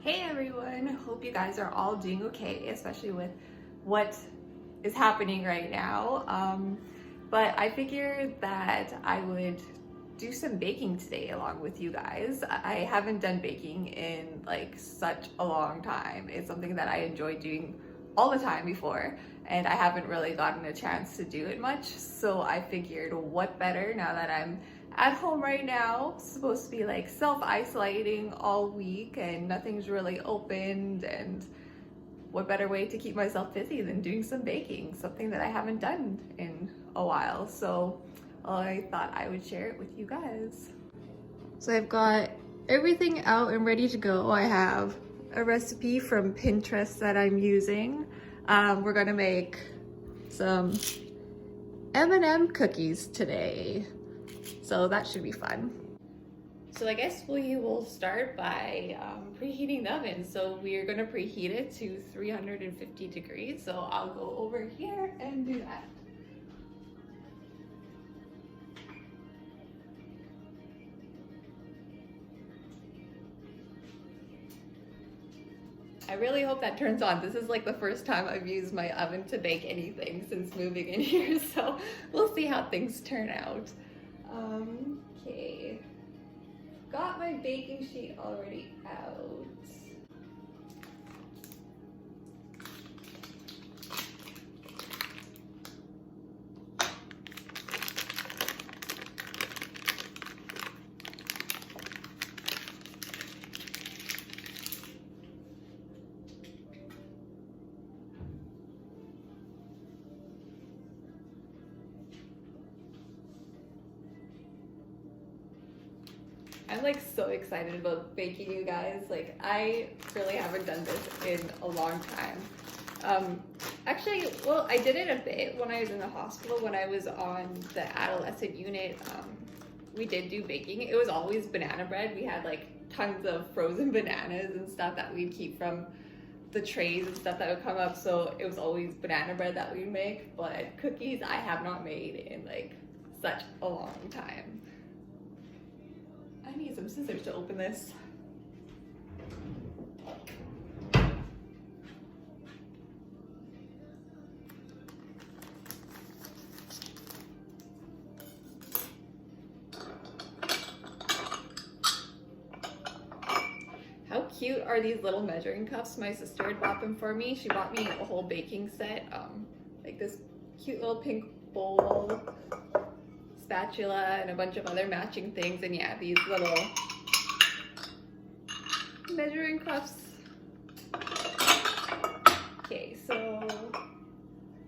Hey everyone, hope you guys are all doing okay, especially with what is happening right now. But I figured that I would do some baking today along with you guys. I haven't done baking in like such a long time. It's something that I enjoy doing all the time before, and I haven't really gotten a chance to do it much. So I figured what better now that I'm at home right now, supposed to be like self-isolating all week and nothing's really opened, and what better way to keep myself busy than doing some baking, something that I haven't done in a while. So I thought I would share it with you guys. So I've got everything out and ready to go. I have a recipe from Pinterest that I'm using. We're gonna make some M&M cookies today, so that should be fun. So I guess we will start by preheating the oven. So we are gonna preheat it to 350 degrees. So I'll go over here and do that. I really hope that turns on. This is like the first time I've used my oven to bake anything since moving in here, so we'll see how things turn out. Okay, got my baking sheet already out. I'm like so excited about baking, you guys. Like, I really haven't done this in a long time. Actually, well, I did it a bit when I was in the hospital. When I was on the adolescent unit, we did do baking. It was always banana bread. We had like tons of frozen bananas and stuff that we'd keep from the trays and stuff that would come up. So it was always banana bread that we'd make. But cookies I have not made in like such a long time. I need some scissors to open this. How cute are these little measuring cups? My sister had bought them for me. She bought me a whole baking set, like this cute little pink bowl, spatula, and a bunch of other matching things. And yeah, these little measuring cups. Okay, so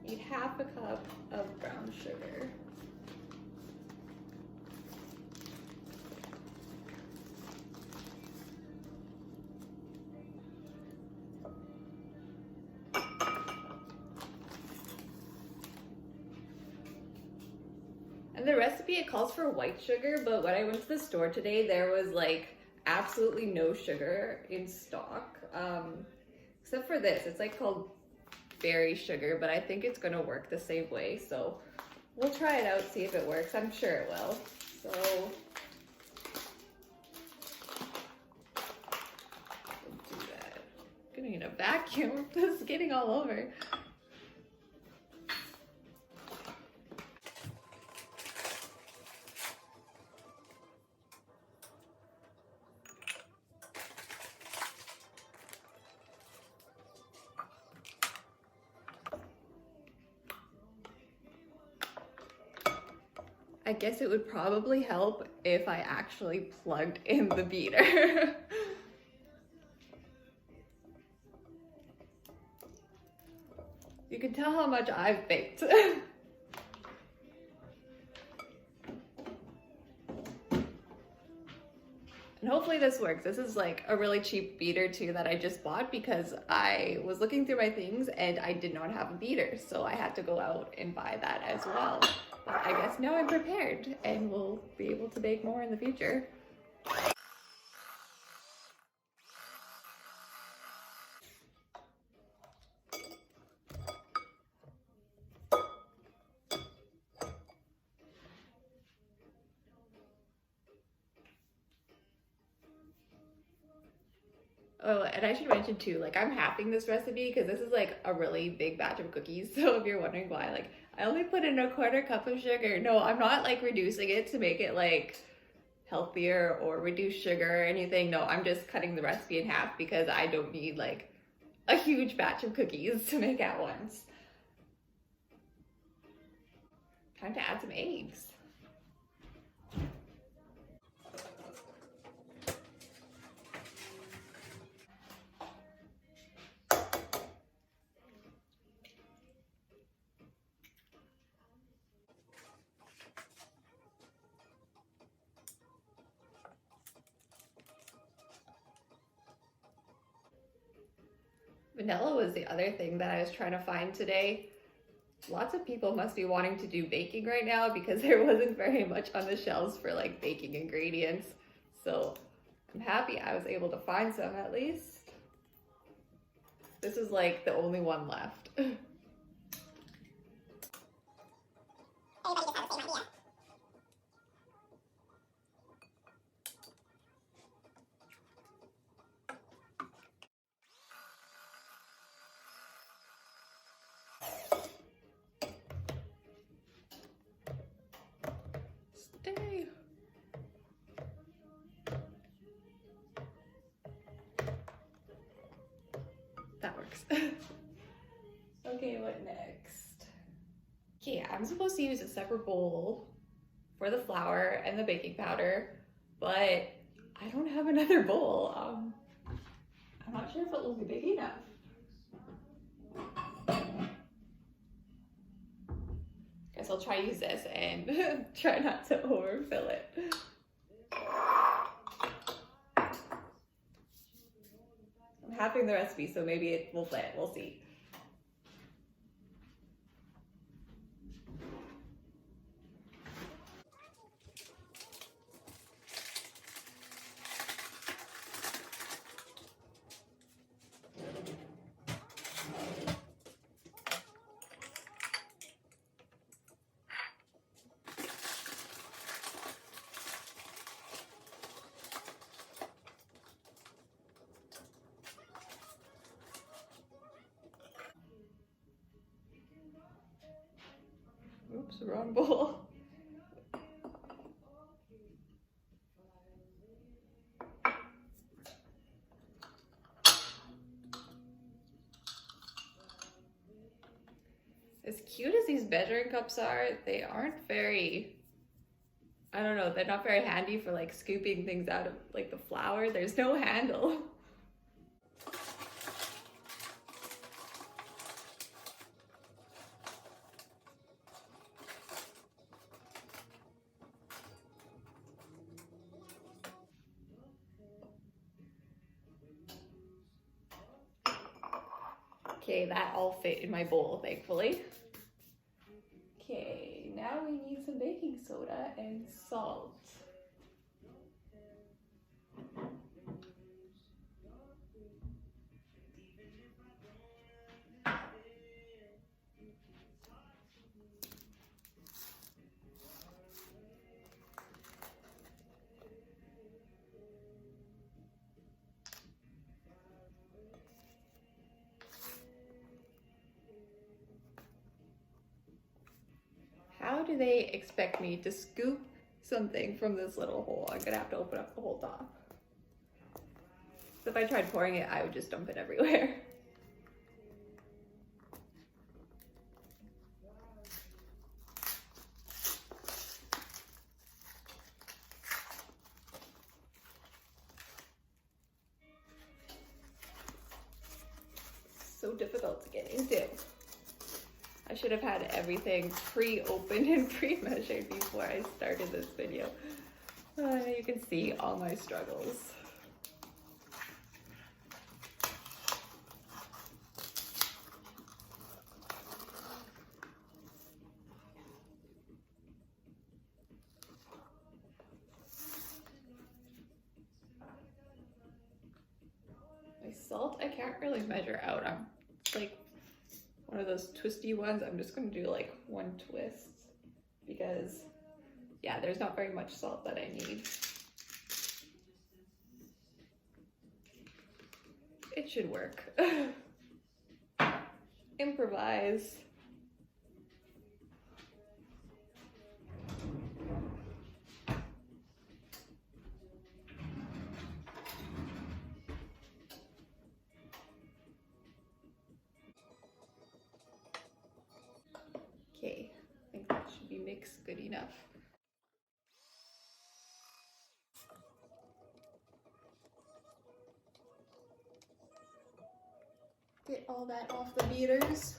need half a cup of brown sugar. And the recipe, it calls for white sugar, but when I went to the store today, there was like absolutely no sugar in stock, except for this. It's like called berry sugar, but I think it's gonna work the same way. So we'll try it out, see if it works. I'm sure it will. So we'll do that. I'm gonna need a vacuum. This is getting all over. I guess it would probably help if I actually plugged in the beater. You can tell how much I've baked. And hopefully this works. This is like a really cheap beater too that I just bought because I was looking through my things and I did not have a beater. So I had to go out and buy that as well. But I guess now I'm prepared and we'll be able to bake more in the future. Oh, and I should mention too, like I'm halving this recipe because this is like a really big batch of cookies. So if you're wondering why, like I only put in a quarter cup of sugar. No, I'm not like reducing it to make it like healthier or reduce sugar or anything. No, I'm just cutting the recipe in half because I don't need like a huge batch of cookies to make at once. Time to add some eggs. Vanilla was the other thing that I was trying to find today. Lots of people must be wanting to do baking right now because there wasn't very much on the shelves for like baking ingredients. So I'm happy I was able to find some at least. This is like the only one left. Stay. That works. Okay, what next? Okay, I'm supposed to use a separate bowl for the flour and the baking powder, but I don't have another bowl. I'm not sure if it will be big enough. Guess I'll try use this and try not to overfill it. I'm halving the recipe, so maybe it will fit. We'll see. Oops, wrong bowl. As cute as these measuring cups are, they aren't very, I don't know, they're not very handy for like scooping things out of like the flour. There's no handle. Okay, that all fit in my bowl, thankfully. Okay, now we need some baking soda and salt. How do they expect me to scoop something from this little hole? I'm gonna have to open up the whole top. So if I tried pouring it, I would just dump it everywhere. So difficult to get into. I should have had everything pre-opened and pre-measured before I started this video. You can see all my struggles. My salt, I can't really measure out. It's like one of those twisty ones. I'm just gonna do like one twist because yeah, there's not very much salt that I need. it should work. Improvise. Okay, I think that should be mixed good enough. Get all that off the beaters.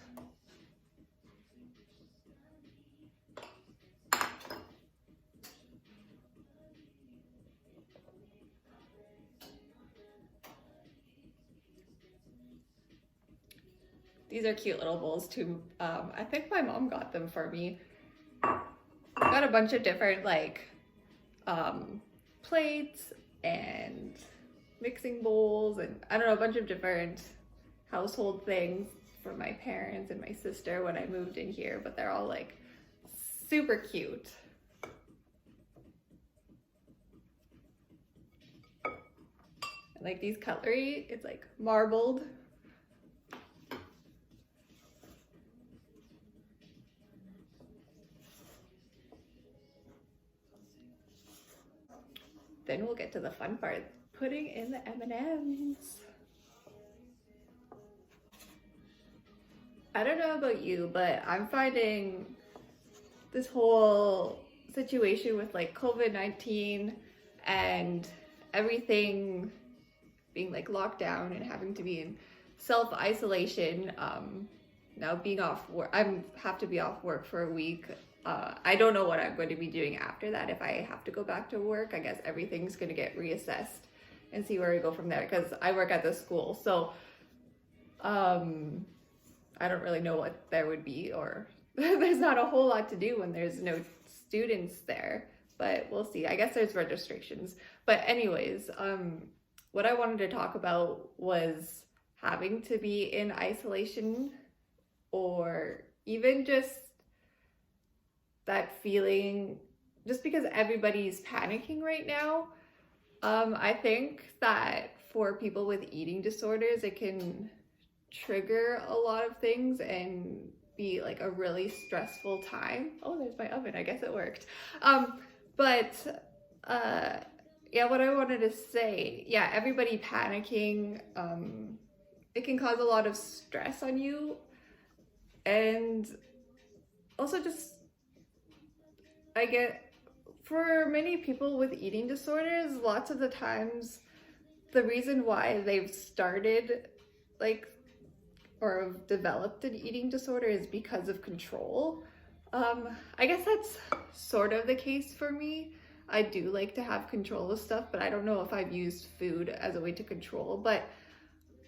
These are cute little bowls too. I think my mom got them for me. Got a bunch of different like plates and mixing bowls and I don't know, a bunch of different household things for my parents and my sister when I moved in here, but they're all like super cute. And like these cutlery, it's like marbled. Then we'll get to the fun part, putting in the M&Ms. I don't know about you, but I'm finding this whole situation with like COVID-19 and everything being like locked down and having to be in self-isolation, now being off work, I have to be off work for a week. I don't know what I'm going to be doing after that. If I have to go back to work, I guess everything's going to get reassessed and see where we go from there, because I work at the school. So I don't really know what there would be, or there's not a whole lot to do when there's no students there, but we'll see. I guess there's registrations. But anyways, what I wanted to talk about was having to be in isolation, or even just that feeling, just because everybody's panicking right now. I think that for people with eating disorders, it can trigger a lot of things and be like a really stressful time. Oh, there's my oven. I guess it worked. Yeah, what I wanted to say, yeah, everybody panicking, it can cause a lot of stress on you. And also just, I get, for many people with eating disorders, lots of the times the reason why they've started like or developed an eating disorder is because of control. I guess that's sort of the case for me. I do like to have control of stuff, but I don't know if I've used food as a way to control. But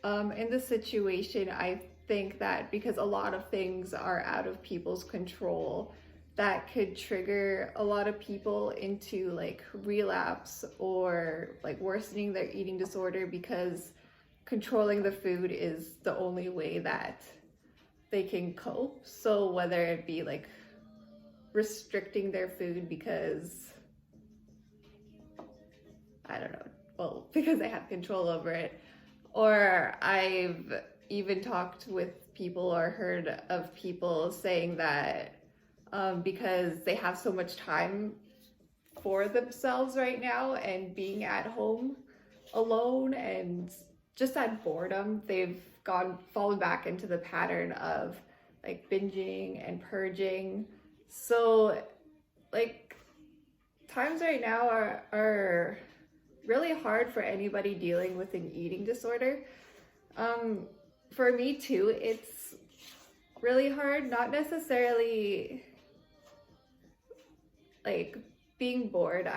in this situation, I think that because a lot of things are out of people's control, that could trigger a lot of people into like relapse or like worsening their eating disorder, because controlling the food is the only way that they can cope. So whether it be like restricting their food because, I don't know, well, because they have control over it, or I've even talked with people or heard of people saying that because they have so much time for themselves right now and being at home alone and just that boredom, they've fallen back into the pattern of like binging and purging. So like times right now are really hard for anybody dealing with an eating disorder. For me too, it's really hard, not necessarily like being bored.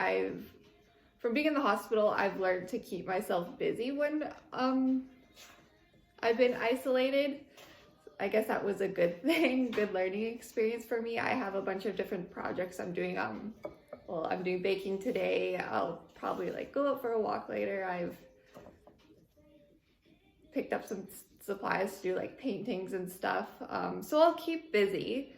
From being in the hospital, I've learned to keep myself busy when I've been isolated. I guess that was a good thing, good learning experience for me. I have a bunch of different projects I'm doing. Well, I'm doing baking today. I'll probably like go out for a walk later. I've picked up some supplies to do like paintings and stuff. So I'll keep busy.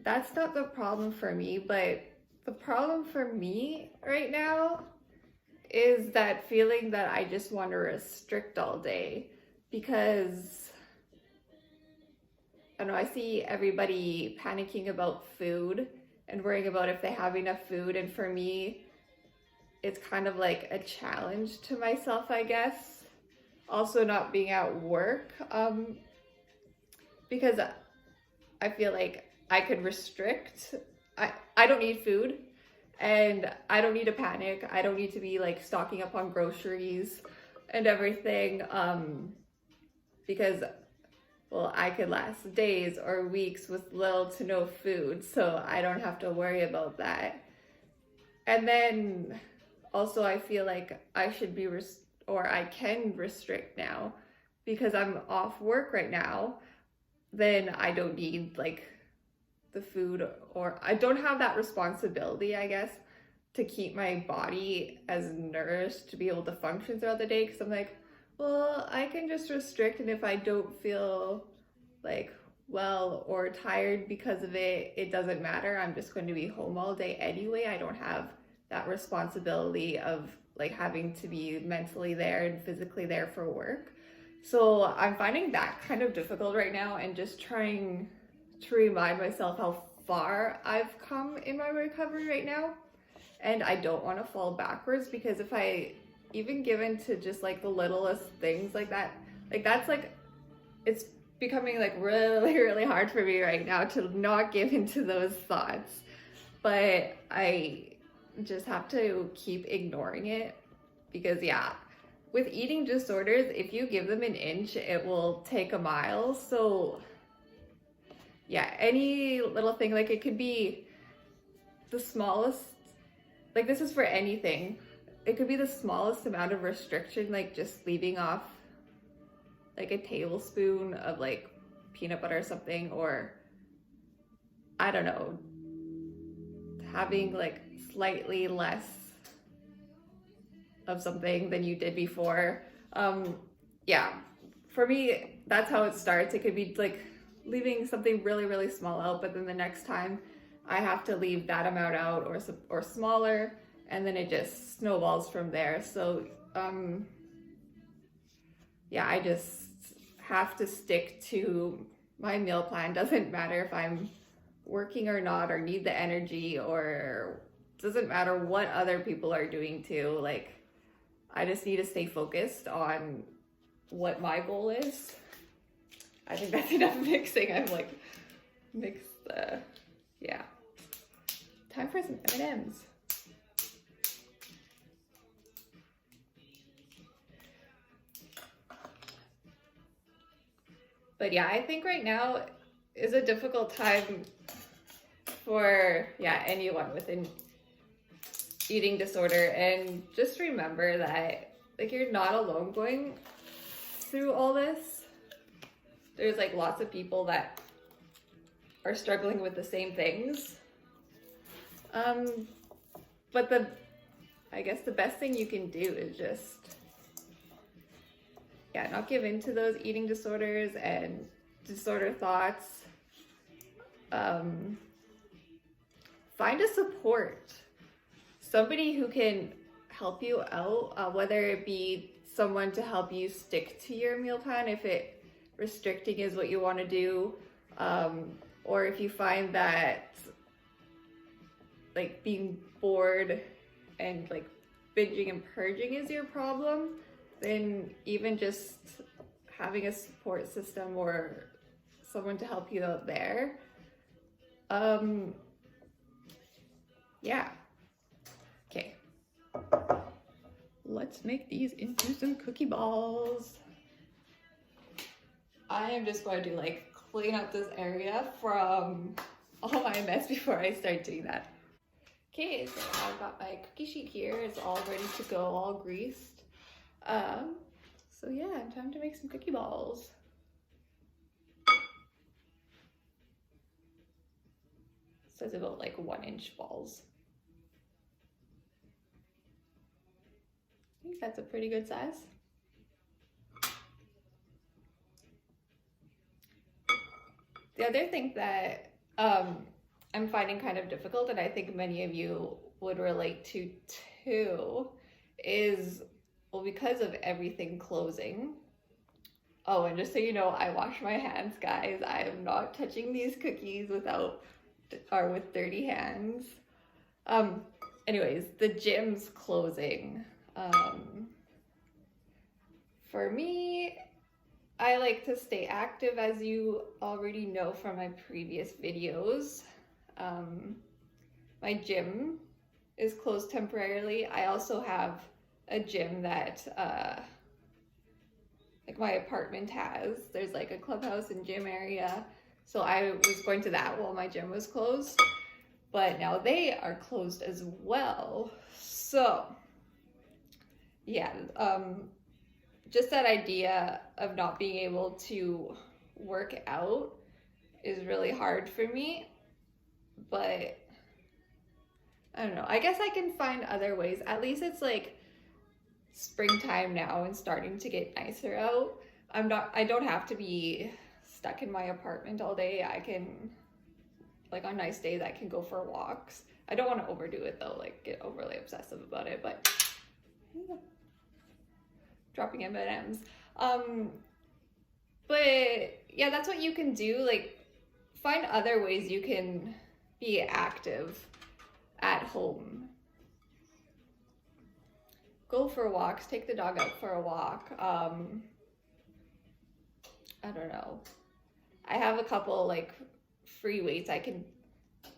That's not the problem for me, but the problem for me right now is that feeling that I just want to restrict all day. because I don't know, I see everybody panicking about food and worrying about if they have enough food, and for me, it's kind of like a challenge to myself, I guess. Also not being at work, because I feel like I could restrict. I don't need food, and I don't need to panic. I don't need to be like stocking up on groceries and everything, because, well, I could last days or weeks with little to no food, so I don't have to worry about that. And then also I feel like I should be or I can restrict now because I'm off work right now. Then I don't need like the food, or I don't have that responsibility, I guess, to keep my body as nourished to be able to function throughout the day. Because I'm like, well, I can just restrict, and if I don't feel like well or tired because of it, it doesn't matter. I'm just going to be home all day anyway. I don't have that responsibility of like having to be mentally there and physically there for work. So I'm finding that kind of difficult right now, and just trying to remind myself how far I've come in my recovery right now. And I don't want to fall backwards, because if I even give in to just like the littlest things like that, like that's like, it's becoming like really, really hard for me right now to not give into those thoughts. But I just have to keep ignoring it, because yeah, with eating disorders, if you give them an inch, it will take a mile. So yeah, any little thing, like it could be the smallest, like this is for anything. It could be the smallest amount of restriction, like just leaving off like a tablespoon of like peanut butter or something, or I don't know, having like slightly less of something than you did before. Yeah, for me, that's how it starts. It could be like leaving something really, really small out, but then the next time I have to leave that amount out, or smaller, and then it just snowballs from there. So yeah, I just have to stick to my meal plan. Doesn't matter if I'm working or not, or need the energy, or doesn't matter what other people are doing too. Like, I just need to stay focused on what my goal is. I think that's enough mixing. I'm like, mixed the, yeah. Time for some M&Ms. But yeah, I think right now is a difficult time for, yeah, anyone with an eating disorder. And just remember that like you're not alone going through all this. There's like lots of people that are struggling with the same things. But I guess the best thing you can do is just, yeah, not give in to those eating disorders and disorder thoughts. Find a support. Somebody who can help you out, whether it be someone to help you stick to your meal plan if restricting is what you want to do, or if you find that like being bored and like binging and purging is your problem, then even just having a support system or someone to help you out there. Yeah. Okay. Let's make these into some cookie balls. I am just going to like clean up this area from all my mess before I start doing that. Okay, so I've got my cookie sheet here. It's all ready to go, all greased. So yeah, time to make some cookie balls. It says about like 1-inch balls. I think that's a pretty good size. The other thing that I'm finding kind of difficult, and I think many of you would relate to too, is, well, because of everything closing, Oh, and just so you know, I wash my hands, guys. I am not touching these cookies with dirty hands. Anyways, the gym's closing. For me, I like to stay active, as you already know from my previous videos. My gym is closed temporarily. I also have a gym that like my apartment has. There's like a clubhouse and gym area. So I was going to that while my gym was closed, but now they are closed as well. So yeah, just that idea of not being able to work out is really hard for me, but I don't know. I guess I can find other ways. At least it's like springtime now and starting to get nicer out. I don't have to be stuck in my apartment all day. I can, like on nice days, I can go for walks. I don't want to overdo it though, like get overly obsessive about it, but dropping M&Ms. But yeah, that's what you can do. Like find other ways you can be active at home. Go for walks, take the dog out for a walk. I don't know. I have a couple like free weights I can,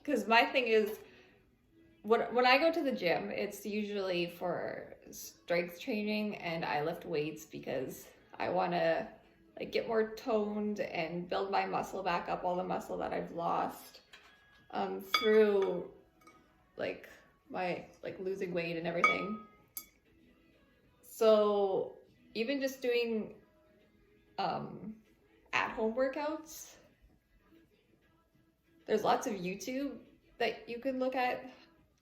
because my thing is when I go to the gym, it's usually for strength training, and I lift weights because I want to like get more toned and build my muscle back up, all the muscle that I've lost through like my losing weight and everything. So even just doing at-home workouts, there's lots of YouTube that you can look at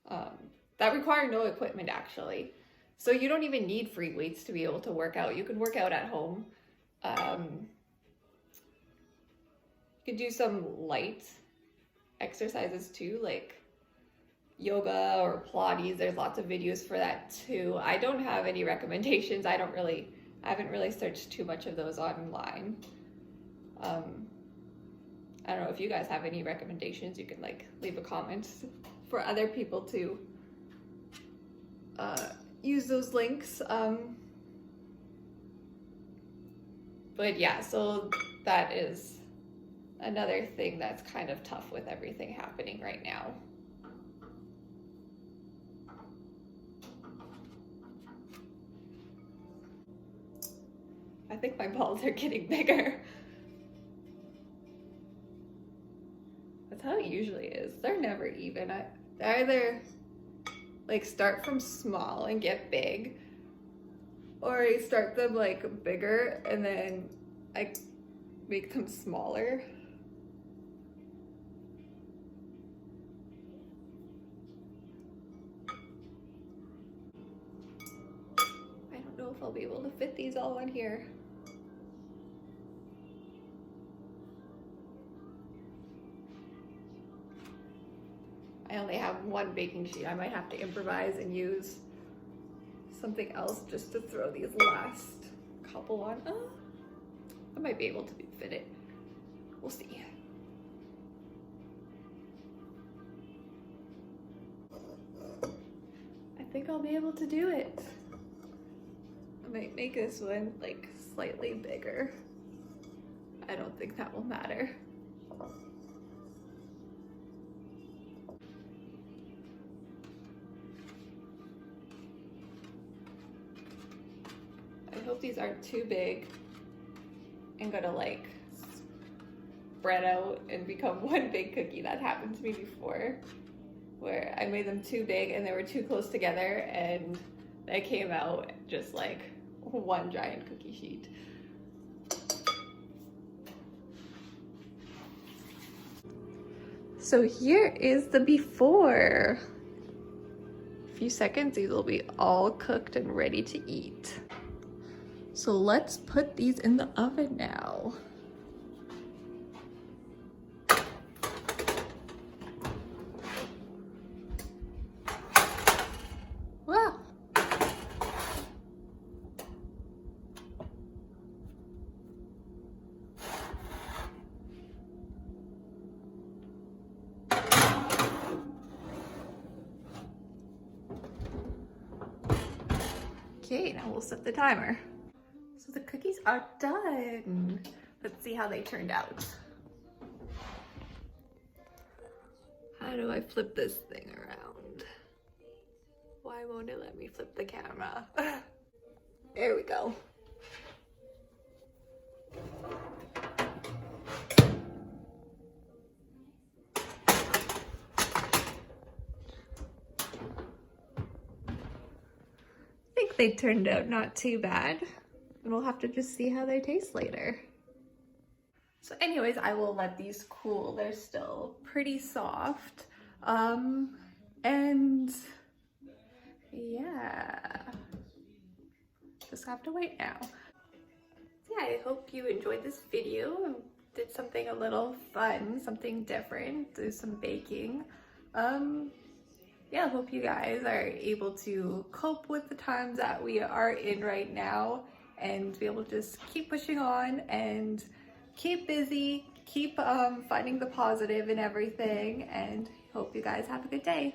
that require no equipment actually. So you don't even need free weights to be able to work out. You can work out at home. You can do some light exercises too, like yoga or Pilates. There's lots of videos for that too. I don't have any recommendations. I haven't really searched too much of those online. I don't know if you guys have any recommendations. You can like leave a comment for other people to use those links. But yeah, so that is another thing that's kind of tough with everything happening right now. I think my balls are getting bigger. That's how it usually is. They're never even. I either like start from small and get big, or I start them like bigger and then I make them smaller. I don't know if I'll be able to fit these all in here. I only have one baking sheet. I might have to improvise and use something else just to throw these last couple on. Oh, I might be able to fit it. We'll see. I think I'll be able to do it. I might make this one like slightly bigger. I don't think that will matter. I hope these aren't too big and gonna like spread out and become one big cookie. That happened to me before, where I made them too big and they were too close together, and they came out just like one giant cookie sheet. So here is the before. A few seconds, these will be all cooked and ready to eat. So let's put these in the oven now. Wow. Okay, now we'll set the timer. So the cookies are done. Let's see how they turned out. How do I flip this thing around? Why won't it let me flip the camera? There we go. I think they turned out not too bad. And we'll have to just see how they taste later. So anyways, I will let these cool. They're still pretty soft. And yeah, just have to wait now. So yeah, I hope you enjoyed this video and did something a little fun, something different, do some baking. Yeah, I hope you guys are able to cope with the times that we are in right now and be able to just keep pushing on and keep busy, keep finding the positive in everything, and hope you guys have a good day.